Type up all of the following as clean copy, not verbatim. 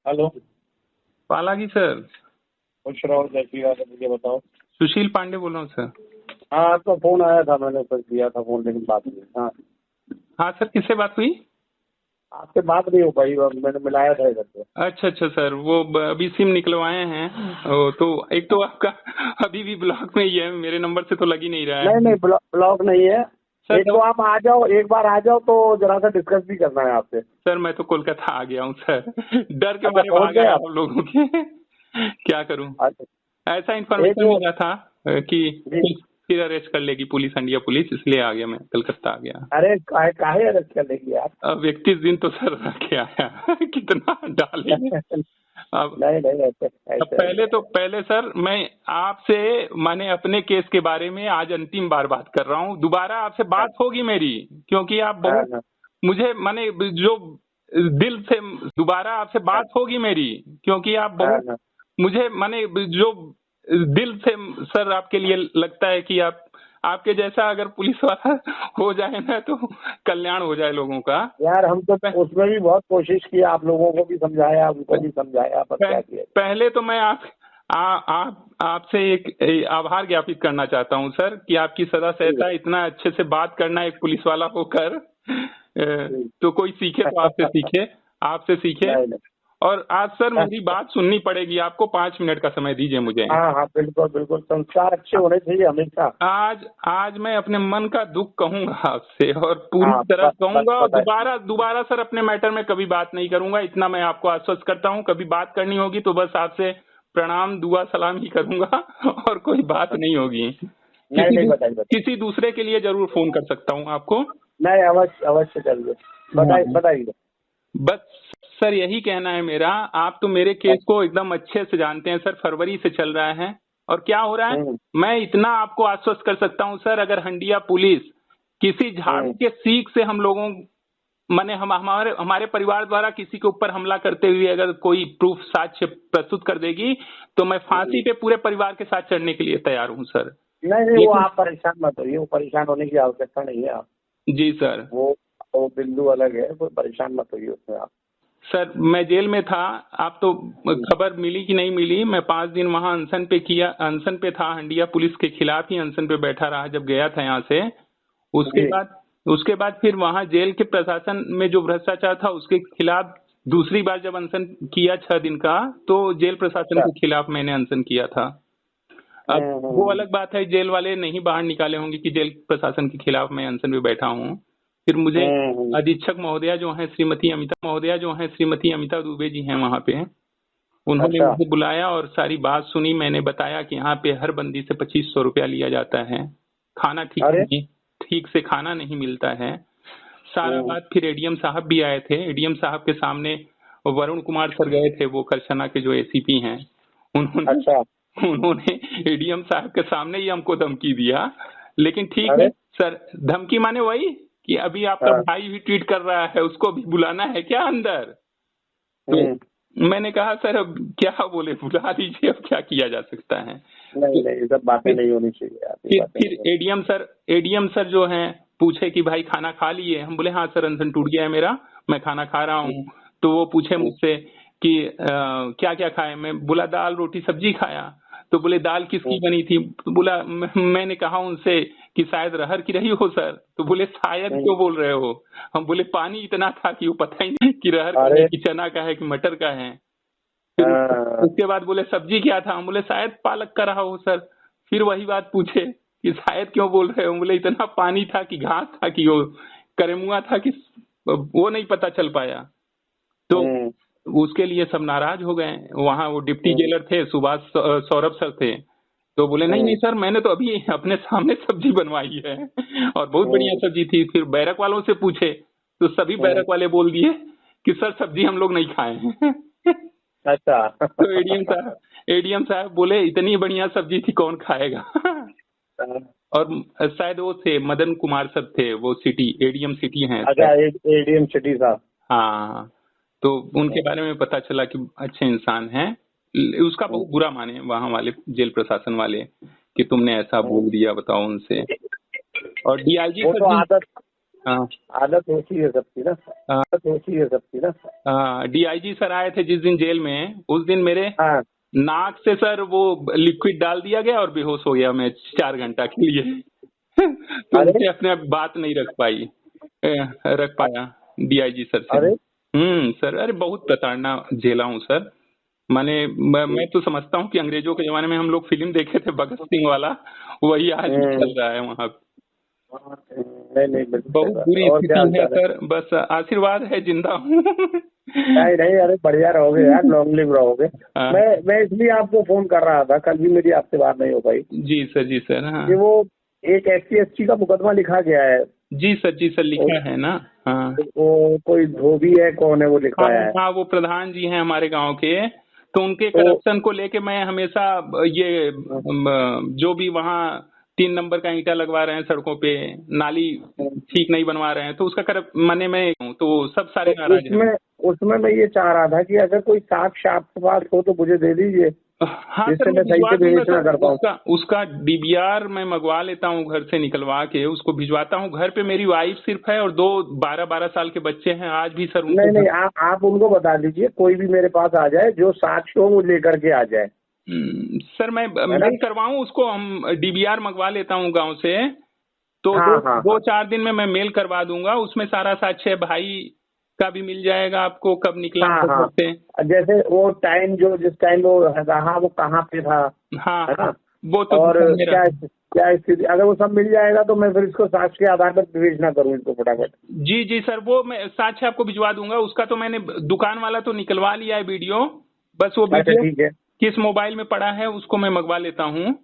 Hello. पाला जी sir. खुश रहो, जैसी बात है, मुझे बताओ। सुशील पांडे बोल रहा हूँ सर। हाँ, आपका फोन आया था, मैंने सर किया था फोन, लेकिन बात नहीं। हाँ, हाँ सर, किससे बात हुई? आपसे बात नहीं हो पाई, और मैंने मिलाया था इधर से। अच्छा अच्छा सर, वो अभी सिम निकलवाए हैं। तो एक तो आपका अभी भी ब्लॉक में ही है, मेरे नंबर से तो लग ही नहीं रहा नहीं है नहीं, ब्लॉक नहीं है। सर। एक तो आप आ जाओ, एक बार आ जाओ तो जरा सा डिस्कस भी करना है आपसे। सर मैं तो कोलकाता आ गया हूँ सर, डर के अच्छा, मारे पहुंच भाग गए आया आप? हम लोगों के। क्या करूँ? अच्छा। ऐसा एक इन्फॉर्मेशन वो मिला था कि जी। फिर अरेस्ट कर लेगी पुलिस, इंडिया पुलिस, इसलिए आ गया मैं, कलकत्ता आ गया। अरे काहे अरेस्ट कर लेंगे आप? अब 31 दिन तो सर रह के आया कितना डालेंगे अब। नहीं नहीं, ऐसे अब ऐसे नहीं है। पहले सर मैं आपसे, मैंने अपने केस के बारे में आज अंतिम बार बात कर रहा हूँ, दोबारा आपसे हाँ बात होगी मेरी, क्योंकि आप हाँ बहुत हाँ मुझे माने जो दिल से दोबारा आपसे हाँ बात होगी मेरी, क्योंकि आप हाँ बहुत हाँ। मुझे माने जो दिल से सर आपके लिए लगता है कि आप, आपके जैसा अगर पुलिस वाला हो जाए ना तो कल्याण हो जाए लोगों का। यार, हम तो उसमें भी बहुत कोशिश की, आप लोगों को भी समझाया, उनको भी समझाया, पर क्या किया। पहले तो मैं आपसे एक आभार ज्ञापित करना चाहता हूं सर, कि आपकी सदा जी, सहता, इतना अच्छे से बात करना एक पुलिस वाला होकर। जी। तो कोई सीखे तो आपसे सीखे, आपसे सीखे। नहीं नहीं। और आज सर मेरी बात सुननी पड़ेगी आपको, 5 मिनट का समय दीजिए मुझे। हाँ हाँ, बिल्कुल बिल्कुल, संस्कार अच्छे होने चाहिए हमेशा। आज आज मैं अपने मन का दुख कहूंगा आपसे, और पूरी हाँ, तरह बस बस कहूंगा, और बताइए। दोबारा दोबारा सर अपने मैटर में कभी बात नहीं करूंगा, इतना मैं आपको आश्वस्त करता हूं। कभी बात करनी होगी तो बस आपसे प्रणाम दुआ सलाम ही करूंगा और कोई बात नहीं होगी। नहीं नहीं, बताइए बताइए। किसी दूसरे के लिए जरूर फोन कर सकता हूं आपको। नहीं, अवश्य अवश्य करिए। बताइए हाँ, बताइए। बस सर यही कहना है मेरा। आप तो मेरे केस को एकदम अच्छे से जानते हैं सर, फरवरी से चल रहा है, और क्या हो रहा है हम्म मैं इतना आपको आश्वस्त कर सकता हूं सर, अगर हंडिया पुलिस किसी झाड़ू हम्म के सीख से हम लोगों, माने हम हमारे हमारे परिवार द्वारा किसी के ऊपर हमला करते हुए अगर कोई प्रूफ साक्ष्य प्रस्तुत कर देगी, तो मैं फांसी हम्म। पे पूरे परिवार के साथ चढ़ने के लिए तैयार हूं सर। नहीं नहीं, वो लेकिन आप परेशान मत होइए, वो परेशान होने की आवश्यकता नहीं है आप। जी सर। वो बिंदु अलग है, वो परेशान मत होइए उसमें आप। सर मैं जेल में था, आप तो हम्म, खबर मिली कि नहीं मिली, मैं 5 दिन वहां अनशन पे था, हंडिया पुलिस के खिलाफ ही अनशन पे बैठा रहा जब गया था यहाँ से। उसके जी। बाद उसके बाद फिर वहां जेल के प्रशासन में जो भ्रष्टाचार था उसके खिलाफ दूसरी बार जब अनशन किया 6 दिन का, तो जेल प्रशासन अच्छा। के खिलाफ मैंने अनशन किया था। अब वो अलग बात है, जेल वाले नहीं बाहर निकाले होंगे कि जेल प्रशासन के खिलाफ मैं अनशन में बैठा हूँ। फिर मुझे हम्म। अधीक्षक महोदया जो है श्रीमती अमिता दुबे जी हैं वहाँ पे, उन्होंने अच्छा। मुझे बुलाया और सारी बात सुनी। मैंने बताया कि यहाँ पे हर बंदी से 2500 रुपया लिया जाता है, खाना अरे। ठीक से खाना नहीं मिलता है, सारा हम्म। बात। फिर एडीएम साहब भी आए थे, एडीएम साहब के सामने वरुण कुमार सर गए थे, वो करछना के जो एसीपी हैं, उन्होंने अच्छा। उन्होंने एडीएम साहब के सामने ही हमको धमकी दिया। लेकिन ठीक है अरे। सर, धमकी माने वही कि अभी आपका हाँ। भाई भी ट्वीट कर रहा है, उसको भी बुलाना है क्या अंदर? तो हम्म। मैंने कहा सर अब क्या बोले, बुला लीजिए, अब क्या किया जा सकता है। नहीं तो नहीं, ये सब बातें फिर नहीं होनी चाहिए, आप ये फिर बातें फिर नहीं होनी। एडीएम सर जो हैं पूछे कि भाई खाना खा लिए? हम बोले हाँ सर, अनशन टूट गया है मेरा, मैं खाना खा रहा हूँ। तो वो पूछे हम्म, मुझसे कि क्या क्या खाए? मैं बोला दाल रोटी सब्जी खाया। तो बोले दाल किसकी हम्म, बनी थी? तो बोला मैंने कहा उनसे कि शायद रहर की रही हो सर। तो बोले शायद हम्म। क्यों बोल रहे हो? हम बोले पानी इतना था कि वो पता ही नहीं कि रहर का है अरे। कि चना का है कि मटर का है। फिर हाँ। उसके बाद बोले सब्जी क्या था? हम बोले शायद पालक का रहा हो सर। फिर वही बात पूछे कि शायद क्यों बोल रहे हो? बोले इतना पानी था कि घास था कि वो करेमुआ था कि वो नहीं पता चल पाया। तो हम्म उसके लिए सब नाराज हो गए। वहां वो डिप्टी हम्म जेलर थे, सुभाष सौरभ सर थे। तो बोले नहीं नहीं हम्म सर, मैंने तो अभी अपने सामने सब्जी बनवाई है और बहुत बढ़िया हम्म सब्जी थी। फिर बैरक वालों से पूछे तो सभी हम्म। बैरक वाले बोल दिए कि सर सब्जी हम लोग नहीं खाए हैं अच्छा। तो एडीएम साहब बोले इतनी बढ़िया सब्जी थी कौन खाएगा और शायद वो थे मदन कुमार सर थे, वो सिटी एडीएम सिटी हैं अच्छा, शायद। एडीएम सिटी साहब। हाँ, तो उनके बारे में पता चला कि अच्छे इंसान हैं। उसका हम्म, बहुत बुरा माने वहाँ वाले जेल प्रशासन वाले कि तुमने ऐसा हम्म। बोल दिया, बताओ उनसे। और डीआईजी वो सर तो भी, आदत हाँ आदत होती है सबकी ना, हाँ आदत होती है सबकी ना। हाँ। डीआईजी सर आए थे जिस दिन जेल में, उस दिन मेरे हाँ नाक से सर वो लिक्विड डाल दिया गया और बेहोश हो गया मैं 4 घंटा के लिए। तो अरे उनसे अपने आप बात नहीं रख पाया डीआईजी सर से। अरे सर, अरे बहुत प्रताड़ना झेला हूँ सर। मैं तो समझता हूँ कि अंग्रेजों के जमाने में हम लोग फिल्म देखे थे भगत सिंह वाला, वही आज भी चल रहा है वहाँ। नहीं नहीं, बिल्कुल सही बहुत बात बुरी है। और क्या स्थिति है हालचाल है? सर, बस आशीर्वाद है, जिंदा हूँ। नहीं नहीं, अरे बढ़िया रहोगे यार, लॉन्ग लिव रहोगे। हाँ, मैं इसलिए आपको फोन कर रहा था, कल भी मेरी आपसे बात नहीं हो पाई, जी सर, जी सर। हाँ कि वो एक SC/ST का मुकदमा लिखा गया है। जी सर, जी सर, लिखा है ना। हाँ वो कोई धोबी है, कौन है वो हाँ लिखवाया है। हाँ, वो प्रधान जी हैं हमारे गांव के। तो उनके तो करप्शन को लेके मैं हमेशा ये जो भी वहाँ 3 नंबर का ईंटा लगवा रहे हैं सड़कों पे, नाली ठीक नहीं बनवा रहे हैं, तो उसका मने में हूँ, तो सब सारे नाराज हैं। उसमें उसमें मैं ये चाह रहा था कि अगर कोई साक्ष्य आपके पास हो तो मुझे दे दीजिए, हाँ सर, जिससे मैं मैं सही भिजवा से दूंगा विवेचना सर। कर पाऊँ। उसका डीबीआर मैं मंगवा लेता हूँ घर से निकलवा के, उसको भिजवाता हूँ घर पे। मेरी वाइफ सिर्फ है और 2 12-12 साल के बच्चे हैं, आज भी सर नहीं उनको। नहीं, आप उनको बता दीजिए, कोई भी मेरे पास आ जाए जो साक्ष्य हो वो लेकर के आ जाए, सर मैं है ना। मेल करवाऊँ उसको, हम डीबीआर मंगवा लेता हूँ गांव से। तो हाँ दो हाँ दो हाँ 4 दिन में मैं मेल करवा दूंगा, उसमें सारा साक्ष्य भाई का भी मिल जाएगा आपको, कब निकला हाँ था घर हाँ। से। जैसे वो टाइम, जो जिस टाइम वो रहा वो कहाँ पे था, हाँ है हाँ, ना। वो तो और ध्यान में क्या रख। क्या स्थिति, अगर वो सब मिल जाएगा तो मैं फिर इसको साक्ष्य के आधार पर विवेचना करूँ इसको फटाफट। जी जी सर, वो मैं साक्ष्य आपको भिजवा दूंगा। उसका तो मैंने दुकान वाला तो निकलवा लिया है वीडियो, बस वो अच्छा वीडियो ठीक है। किस मोबाइल में पड़ा है उसको मैं मंगवा लेता हूँ।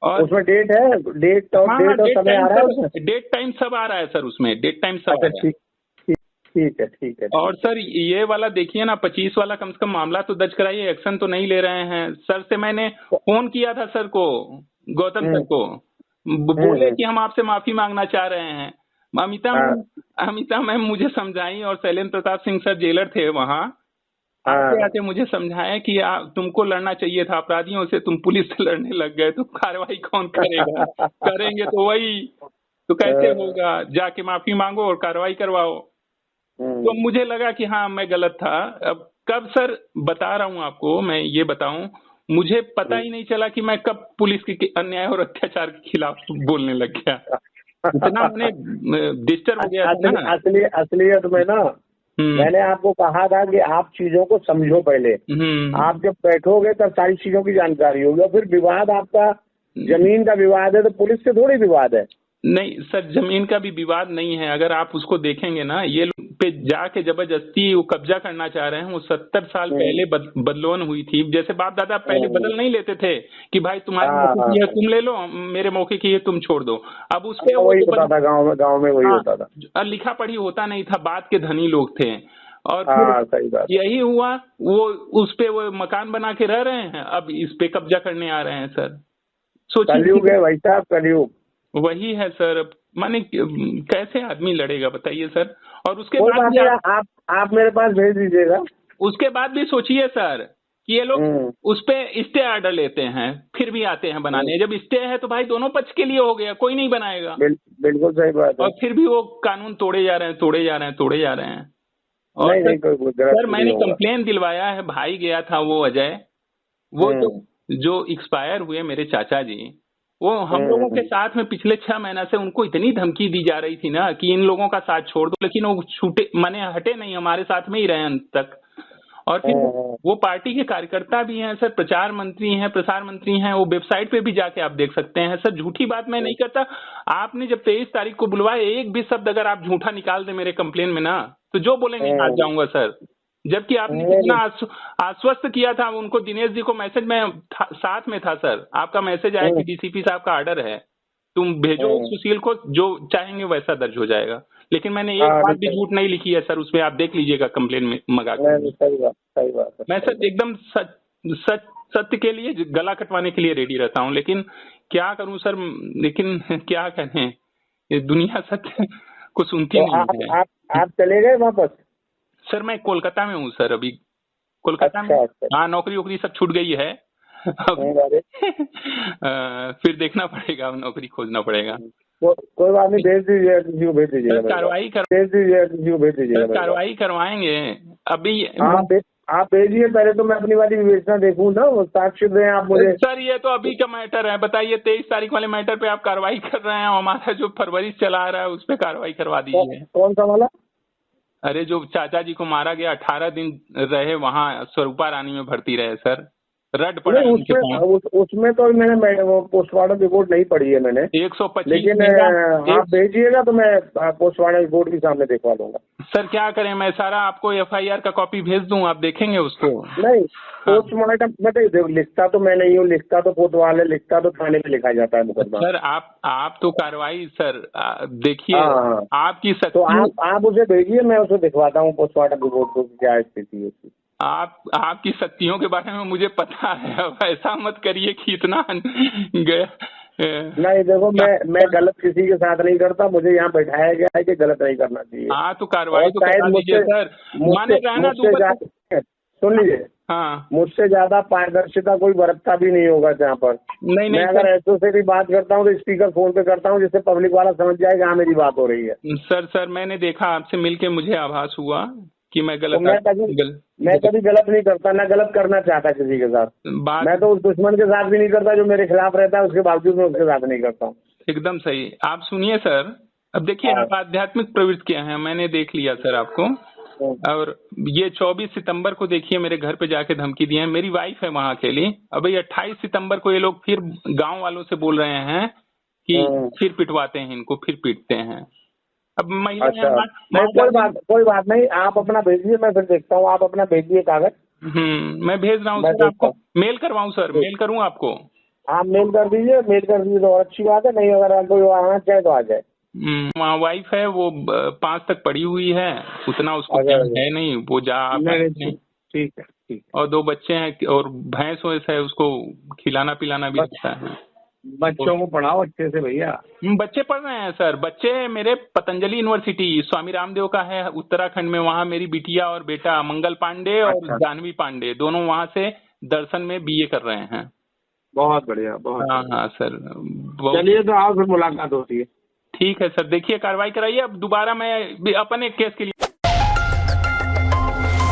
और उसमें डेट है, हाँ हाँ, डेट और समय आ रहा है उसमें। डेट टाइम सब आ रहा है सर, उसमें डेट टाइम सब आ अच्छा रहा है। ठीक, ठीक ठीक है, ठीक है, और ठीक है। सर ये वाला देखिए ना, 25 वाला कम से कम मामला तो दर्ज कराइए, एक्शन तो नहीं ले रहे हैं। सर से मैंने फोन किया था सर को, गौतम सर हम्म को, बोले हम्म। कि हम आपसे माफी मांगना चाह रहे हैं। हाँ अमिता मैम मुझे समझाई, और शैलेंद्र प्रताप सिंह सर जेलर थे वहाँ, आते हाँ आते मुझे समझाया कि तुमको लड़ना चाहिए था अपराधियों से, तुम पुलिस से लड़ने लग गए, तो कार्रवाई कौन करेगा? करेंगे तो वही, तो कैसे होगा? जाके माफी मांगो और कार्रवाई करवाओ। तो हम्म, मुझे लगा कि हाँ मैं गलत था। अब कब सर, बता रहा हूँ आपको, मैं ये बताऊं, मुझे पता ही नहीं चला कि मैं कब पुलिस के अन्याय और अत्याचार के खिलाफ बोलने लग गया। इतना मैंने डिस्टर्ब हो गया था ना। असलियत में ना, हम्म मैंने आपको कहा था कि आप चीजों को समझो पहले। हम्म आप जब बैठोगे तब सारी चीजों की जानकारी होगी, और फिर विवाद आपका जमीन का विवाद है तो पुलिस से थोड़ी विवाद है। नहीं सर, जमीन का भी विवाद नहीं है। अगर आप उसको देखेंगे ना, ये लोग पे जाके जबरदस्ती वो कब्जा करना चाह रहे हैं। वो 70 साल पहले बदलवन हुई थी। जैसे बाप दादा पहले बदल नहीं लेते थे कि भाई तुम्हारे हाँ मौके हाँ की है तुम ले लो, मेरे मौके की है तुम छोड़ दो। अब उस पे हाँ, वो वही होता था गांव में वही हाँ, होता था। लिखा पढ़ी होता नहीं था, बात के धनी लोग थे। और फिर हाँ सही बात। यही हुआ, वो उस पे वो मकान बना के रह रहे हैं, अब इस पे कब्जा करने आ रहे हैं सर। कलयुग सोचिए, है भाई साहब, कलयुग। वही है सर। माने कैसे आदमी लड़ेगा बताइए सर। और उसके कोई बाद बात भी नहीं, आप मेरे पास भेज दीजिएगा। उसके बाद भी सोचिए सर कि ये लोग हम्म उस पे स्टे ऑर्डर लेते हैं, फिर भी आते हैं हम्म, बनाने। जब स्टे है तो भाई दोनों पक्ष के लिए हो गया, कोई नहीं बनाएगा। बिल्कुल सही बात है। और फिर भी वो कानून तोड़े जा रहे हैं, तोड़े जा रहे हैं, तोड़े जा रहे हैं। और नहीं सर, नहीं, कोई गलत सर नहीं मैंने होगा। कंप्लेन दिलवाया है, भाई गया था वो अजय, वो हम्म जो एक्सपायर हुए मेरे चाचा जी, वो हम लोगों के हम्म साथ में पिछले 6 महीना से उनको इतनी धमकी दी जा रही थी ना कि इन लोगों का साथ छोड़ दो, लेकिन वो छूटे माने हटे नहीं, हमारे साथ में ही रहे अंत तक। और फिर हम्म, वो पार्टी के कार्यकर्ता भी हैं सर, प्रचार मंत्री हैं, प्रसार मंत्री हैं, वो वेबसाइट पे भी जाके आप देख सकते हैं सर। झूठी बात मैं नहीं करता। आपने जब 23 तारीख को बुलवाया, एक भी शब्द अगर आप झूठा निकाल दे मेरे कंप्लेन में ना, तो जो बोलेंगे हार जाऊंगा सर। जबकि आपने नहीं कितना नहीं, आश्वस्त किया था उनको। दिनेश जी को मैसेज में साथ में था सर, आपका मैसेज आया कि डीसीपी साहब का ऑर्डर है, तुम भेजो हम्म, सुशील को, जो चाहेंगे वैसा दर्ज हो जाएगा। लेकिन मैंने एक हाँ बात नहीं भी सही, झूठ नहीं लिखी है सर उसमें, आप देख लीजिएगा कंप्लेन में मंगा नहीं के। नहीं, सही बात, सही बात है, मैं सही सर एकदम सच सत्य के लिए गला कटवाने के लिए रेडी रहता हूँ, लेकिन क्या करूं सर। लेकिन क्या कहें, ये दुनिया सत्य को सुनती तो नहीं आप है। आप आप चले गए वापस? सर मैं कोलकाता में हूँ सर अभी, कोलकाता में। अच्छा अच्छा। हाँ, नौकरी वोकरी सब छूट गई है अब। अरे फिर देखना पड़ेगा, अब नौकरी खोजना पड़ेगा। कोई बात नहीं, भेज दीजिए, किसी को भेज दीजिएगा, कार्रवाई भेज दीजिए, किसी को भेज दीजिएगा। कार्रवाई करवाएंगे अभी। आप भेजिए, पहले तो मैं अपनी वाली विवेचना देखूं ना, वो साक्ष्य दें आप मुझे। सर ये तो अभी का मैटर है, बताइए 23 तारीख वाले मैटर पे आप कार्रवाई कर रहे हैं, हमारा जो फरवरी चला रहा है उस पे कार्रवाई करवा दीजिए। कौन सा वाला? अरे जो चाचा जी को मारा गया, 18 दिन रहे वहाँ, स्वरूपा रानी में भर्ती रहे सर, रड पड़ा उसमें तो मैंने वो पोस्टमार्टम रिपोर्ट नहीं पढ़ी है मैंने, 125, लेकिन आप भेजिएगा तो मैं पोस्टमार्टम रिपोर्ट भी सामने देखवा लूंगा। सर क्या करें, मैं सारा आपको FIR का कॉपी भेज दूं, आप देखेंगे उसको? नहीं, पोस्टमार्टम मैं लिखता तो मैं नहीं हूँ, लिखता तो कोतवाल है, लिखता तो थाने में लिखा जाता है मुकदमा। सर आप तो कार्रवाई सर देखिए, आपकी तो आप उसे भेजिए, मैं उसे दिखवाता हूँ पोस्टमार्टम रिपोर्ट को, क्या स्थिति है उसकी। आपकी शक्तियों के बारे में मुझे पता है, अब ऐसा मत करिए कि इतना गया। नहीं देखो, मैं गलत किसी के साथ नहीं करता, मुझे यहाँ बैठाया गया है कि गलत नहीं करना चाहिए। हाँ तो कार्रवाई तो करा दीजिए सर, माने रहना सुन लीजिए, हाँ, मुझसे ज्यादा पारदर्शिता कोई बरतता भी नहीं होगा यहाँ पर। नहीं, मैं अगर ऐसो से भी बात करता हूँ तो स्पीकर फोन पे करता हूँ, जिससे पब्लिक वाला समझ जाएगा हाँ मेरी बात हो रही है। सर मैंने देखा, आपसे मिलके मुझे आभास हुआ कि मैं गलत, मैं कभी गलत नहीं करता, ना गलत करना चाहता किसी के साथ। मैं तो उस दुश्मन के साथ भी नहीं करता जो मेरे खिलाफ रहता है, उसके बावजूद मैं उसके साथ नहीं करता हूँ। एकदम सही। आप सुनिए सर, अब देखिए आप आध्यात्मिक प्रवृत्ति क्या है, मैंने देख लिया सर आपको, और ये 24 सितंबर को देखिए मेरे घर पे जाके धमकी दिए हैं, मेरी वाइफ है वहाँ अकेली। अब 28 सितंबर को ये लोग फिर गांव वालों से बोल रहे हैं कि फिर पिटवाते हैं इनको, फिर पीटते हैं। अब महिला कोई बात नहीं, आप अपना भेजिए, मैं फिर देखता हूँ। आप अपना भेजिए कागज। मैं भेज रहा हूँ सर, आपको मेल करवाऊँ सर? मेल करूँ आपको? आप मेल कर दीजिए तो अच्छी बात है, नहीं अगर कोई आना चाहे तो आ जाए। वहाँ वाइफ है, वो 5 तक पढ़ी हुई है, उतना उसको ज्ञान है नहीं, वो नहीं। ठीक है। और 2 बच्चे हैं और भैंस वैस है, उसको खिलाना पिलाना भी रहता है। बच्चों को पढ़ाओ अच्छे से भैया। बच्चे पढ़ रहे हैं सर, बच्चे मेरे पतंजलि यूनिवर्सिटी स्वामी रामदेव का है उत्तराखंड में, वहाँ मेरी बिटिया और बेटा मंगल पांडे और जानवी पांडे दोनों वहाँ से दर्शन में BA कर रहे हैं। बहुत बढ़िया, बहुत। हाँ सर, चलिए तो आओ फिर मुलाकात होती है। ठीक है सर, देखिए कार्रवाई कराइए। अब दोबारा मैं अपने केस के लिए